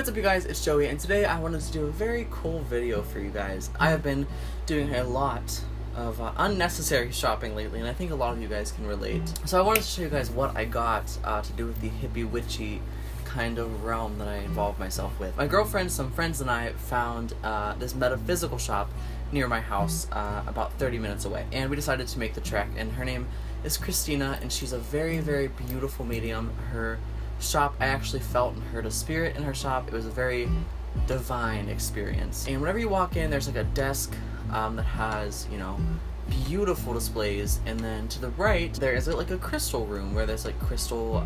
What's up, you guys? It's Joey, and today I wanted to do a very cool video for you guys. I have been doing a lot of unnecessary shopping lately, and I think a lot of you guys can relate. So I wanted to show you guys what I got to do with the hippie witchy kind of realm that I involved myself with. My girlfriend, some friends, and I found this metaphysical shop near my house about 30 minutes away, and we decided to make the trek. And her name is Christina, and she's a very, very beautiful medium. Her shop, I actually felt and heard a spirit in her shop. It was a very divine experience. And whenever you walk in, there's like a desk that has, you know, beautiful displays, and then to the right there is like a crystal room where there's like crystal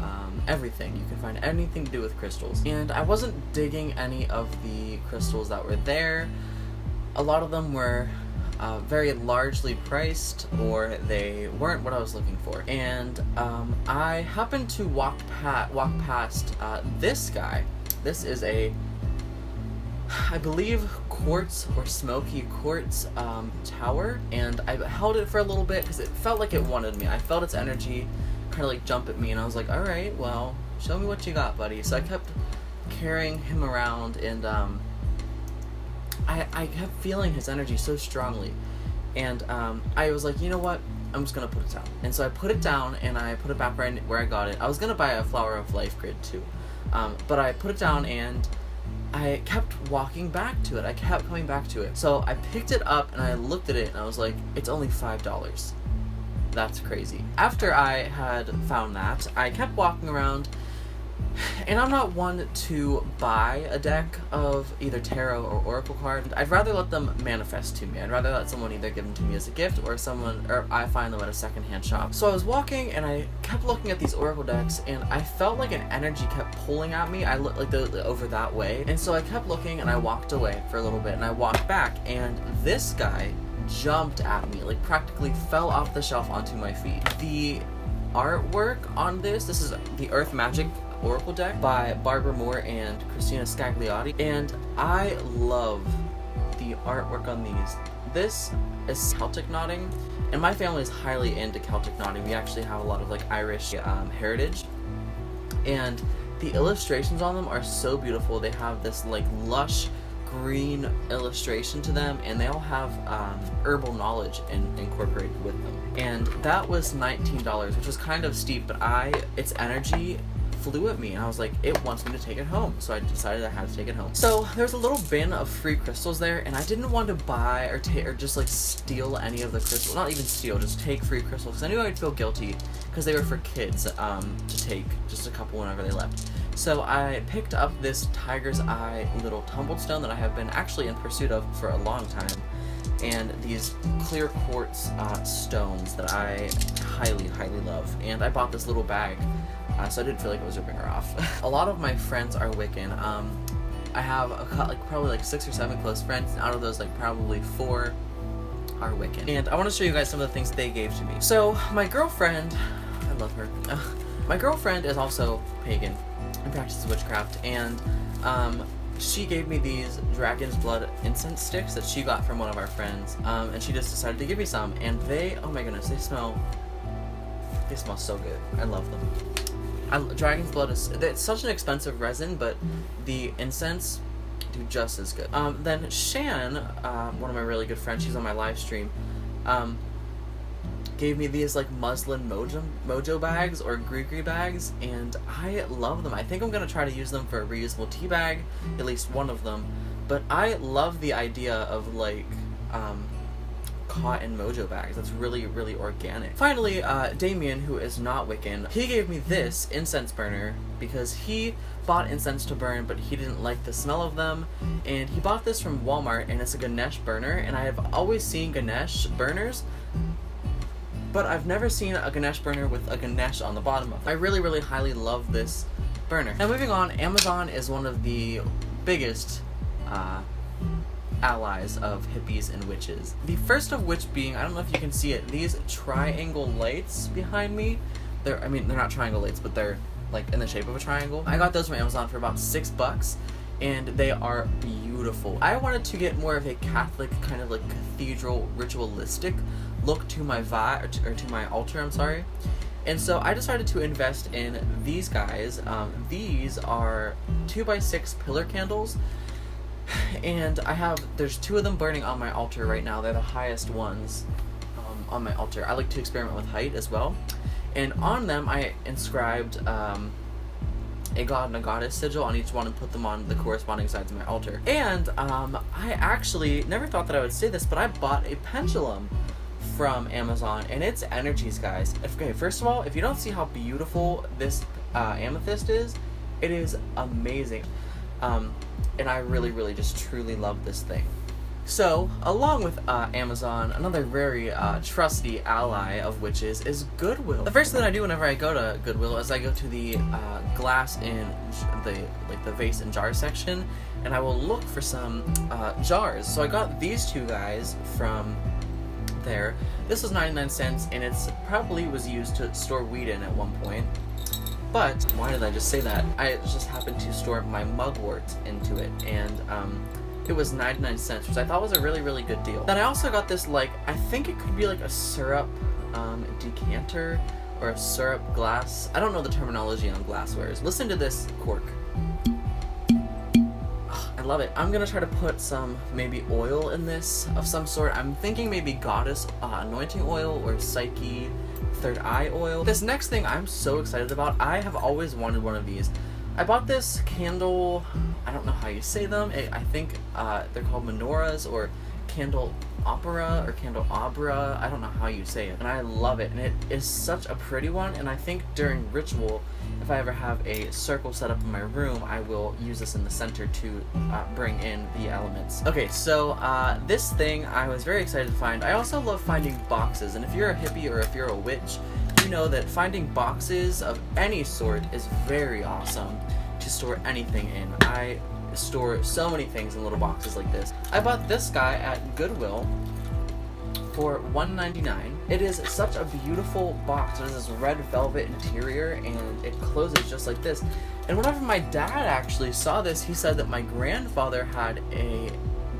everything. You can find anything to do with crystals, and I wasn't digging any of the crystals that were there. A lot of them were very largely priced, or they weren't what I was looking for. And I happened to walk past this guy. This is a, I believe, quartz or smoky quartz tower, and I held it for a little bit because it felt like it wanted me. I felt its energy kind of like jump at me, and I was like, alright, well, show me what you got, buddy. So I kept carrying him around, and I kept feeling his energy so strongly, and I was like, you know what, I'm just gonna put it down. And so I put it down, and I put it back right where I got it. I was gonna buy a Flower of Life grid too, but I put it down, and I kept walking back to it. I kept coming back to it. So I picked it up, and I looked at it, and I was like, it's only $5. That's crazy. After I had found that, I kept walking around. And I'm not one to buy a deck of either tarot or oracle cards. I'd rather let them manifest to me. I'd rather let someone either give them to me as a gift, or I find them at a secondhand shop. So I was walking, and I kept looking at these oracle decks, and I felt like an energy kept pulling at me. I looked like over that way, and so I kept looking, and I walked away for a little bit, and I walked back, and this guy jumped at me, like practically fell off the shelf onto my feet. The artwork on this is the Earth Magic Oracle deck by Barbara Moore and Christina Scagliotti, and I love the artwork on these. This is Celtic knotting, and my family is highly into Celtic knotting. We actually have a lot of like Irish heritage, and the illustrations on them are so beautiful. They have this like lush green illustration to them, and they all have herbal knowledge incorporated with them. And that was $19, which was kind of steep, but its energy flew at me, and I was like, it wants me to take it home, so I decided I had to take it home. So there's a little bin of free crystals there, and I didn't want to buy or just like steal any of the crystals. Not even steal, just take free crystals, because I knew I'd feel guilty because they were for kids to take just a couple whenever they left. So I picked up this tiger's eye little tumbled stone that I have been actually in pursuit of for a long time, and these clear quartz stones that I highly, highly love. And I bought this little bag, so I didn't feel like I was ripping her off. A lot of my friends are Wiccan. I have probably like 6 or 7 close friends, and out of those, like probably 4 are Wiccan. And I want to show you guys some of the things they gave to me. So my girlfriend, I love her. My girlfriend is also pagan and practices witchcraft, and she gave me these dragon's blood incense sticks that she got from one of our friends, and she just decided to give me some, and they, oh my goodness, they smell so good. I love them. Dragon's blood it's such an expensive resin, but the incense do just as good. Then Shan, one of my really good friends, she's on my live stream, gave me these like muslin mojo bags or gree bags, and I love them. I think I'm gonna try to use them for a reusable tea bag, at least one of them. But I love the idea of like cotton mojo bags. That's really, really organic. Finally, Damien, who is not Wiccan, he gave me this incense burner because he bought incense to burn, but he didn't like the smell of them, and he bought this from Walmart, and it's a Ganesh burner, and I have always seen Ganesh burners, but I've never seen a Ganesh burner with a Ganesh on the bottom of it. I really, really highly love this burner. Now moving on, Amazon is one of the biggest allies of hippies and witches. The first of which being, I don't know if you can see it, these triangle lights behind me. They're not triangle lights, but they're like in the shape of a triangle. I got those from Amazon for about $6, and they are beautiful. I wanted to get more of a Catholic kind of like cathedral ritualistic look to my to my altar, And so I decided to invest in these guys. These are 2x6 pillar candles, and there's 2 of them burning on my altar right now. They're the highest ones on my altar. I like to experiment with height as well. And on them I inscribed a god and a goddess sigil on each one and put them on the corresponding sides of my altar. And I actually never thought that I would say this, but I bought a pendulum from Amazon, and it's energies, guys. Okay, first of all, if you don't see how beautiful this amethyst is, it is amazing. And I really just truly love this thing. So, along with Amazon, another very trusty ally of witches is Goodwill. The first thing I do whenever I go to Goodwill is I go to the glass in the vase and jar section, and I will look for some jars. So I got these 2 guys from there. This was 99 cents, and it's probably was used to store weed in at one point. But why did I just say that? I just happened to store my mugwort into it, and it was 99 cents, which I thought was a really good deal. Then I also got this, like, I think it could be like a syrup decanter or a syrup glass. I don't know the terminology on glasswares. Listen to this cork. I love it. I'm gonna try to put some maybe oil in this of some sort. I'm thinking maybe goddess anointing oil or Psyche third eye oil. This next thing I'm so excited about. I have always wanted one of these. I bought this candle, I don't know how you say them. I think they're called menorahs or candle opera or candelabra. I don't know how you say it. And I love it. And it is such a pretty one. And I think during ritual, if I ever have a circle set up in my room, I will use this in the center to bring in the elements. Okay, so this thing I was very excited to find. I also love finding boxes. And if you're a hippie or if you're a witch, you know that finding boxes of any sort is very awesome to store anything in. I store so many things in little boxes like this. I bought this guy at Goodwill for $1.99. It is such a beautiful box. It has this red velvet interior and it closes just like this. And whenever my dad actually saw this, he said that my grandfather had a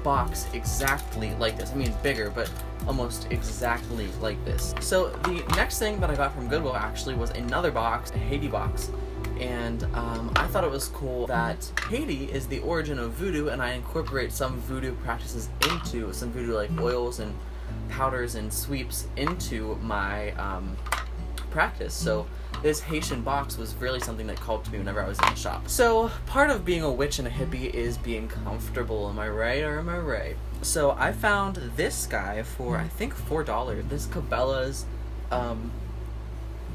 box exactly like this. I mean bigger, but almost exactly like this. So the next thing that I got from Goodwill actually was another box, a Haiti box. And I thought it was cool that Haiti is the origin of voodoo, and I incorporate some voodoo practices into some voodoo like oils and powders and sweeps into my practice. So this Haitian box was really something that called to me whenever I was in the shop. So part of being a witch and a hippie is being comfortable. Am I right or am I right? So I found this guy for I think $4. This Cabela's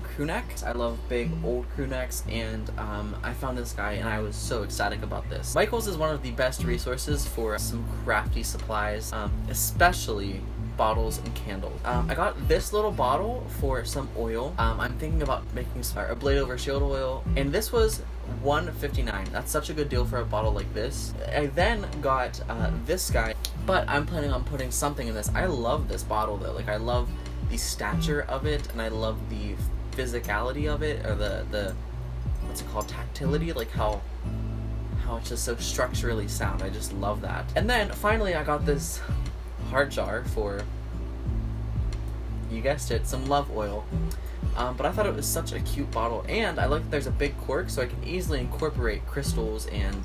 crew neck. I love big old crew necks, and I found this guy and I was so ecstatic about this. Michael's is one of the best resources for some crafty supplies, especially bottles and candles. I got this little bottle for some oil. I'm thinking about making a blade over shield oil, and this was $1.59. That's such a good deal for a bottle like this. I then got this guy, but I'm planning on putting something in this. I love this bottle though. Like, I love the stature of it, and I love the physicality of it, or the what's it called, tactility, like how it's just so structurally sound. I just love that. And then finally I got this heart jar for, you guessed it, some love oil. But I thought it was such a cute bottle, and I like that there's a big cork so I can easily incorporate crystals and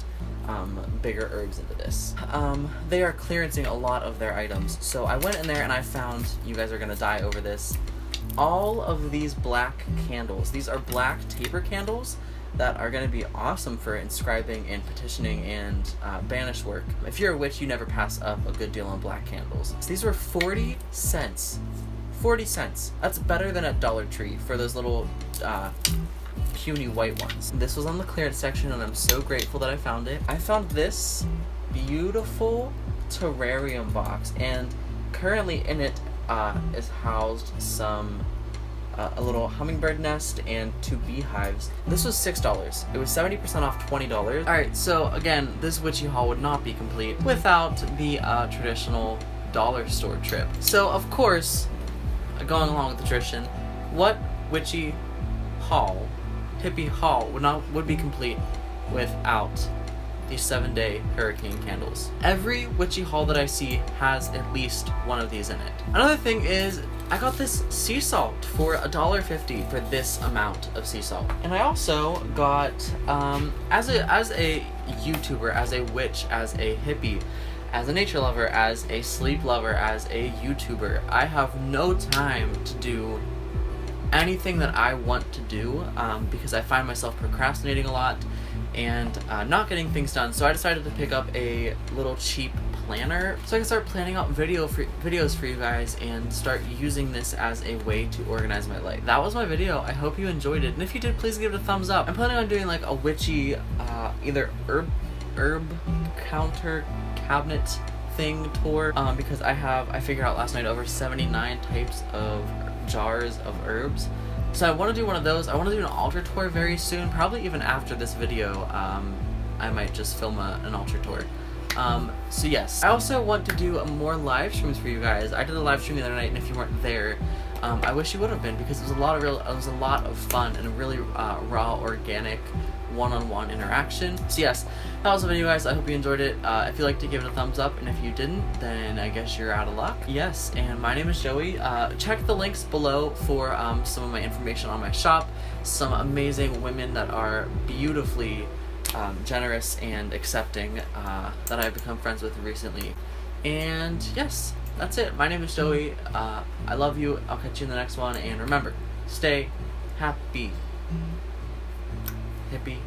bigger herbs into this. They are clearancing a lot of their items, so I went in there and I found, you guys are gonna die over this, all of these black candles. These are black taper candles that are going to be awesome for inscribing and petitioning and banish work. If you're a witch, you never pass up a good deal on black candles. So these were 40 cents. 40 cents. That's better than at Dollar Tree for those little puny white ones. This was on the clearance section, and I'm so grateful that I found it. I found this beautiful terrarium box, and currently in it is housed some a little hummingbird nest and 2 beehives. This was $6. It was 70% off $20. Alright, so again, this witchy haul would not be complete without the traditional dollar store trip. So of course, going along with the tradition, what witchy haul, hippie haul would be complete without these 7-day hurricane candles. Every witchy haul that I see has at least one of these in it. Another thing is, I got this sea salt for $1.50 for this amount of sea salt. And I also got, as a YouTuber, as a witch, as a hippie, as a nature lover, as a sleep lover, as a YouTuber, I have no time to do anything that I want to do because I find myself procrastinating a lot and not getting things done. So I decided to pick up a little cheap planner so I can start planning out videos for you guys and start using this as a way to organize my life. That was my video. I hope you enjoyed it, and if you did, please give it a thumbs up. I'm planning on doing like a witchy either herb counter cabinet thing tour because I figured out last night over 79 types of jars of herbs. So I want to do one of those. I want to do an altar tour very soon, probably even after this video. I might just film an altar tour. So yes, I also want to do more live streams for you guys. I did a live stream the other night, and if you weren't there, I wish you would have been, because it was a lot of fun and a really raw, organic, one-on-one interaction. So yes, that was the video, guys. I hope you enjoyed it. If you liked it, give it a thumbs up, and if you didn't, then I guess you're out of luck. Yes, and my name is Joey. Check the links below for some of my information on my shop, some amazing women that are beautifully generous and accepting that I've become friends with recently. And yes, that's it. My name is Joey. I love you. I'll catch you in the next one, and remember, stay happy. Hippie.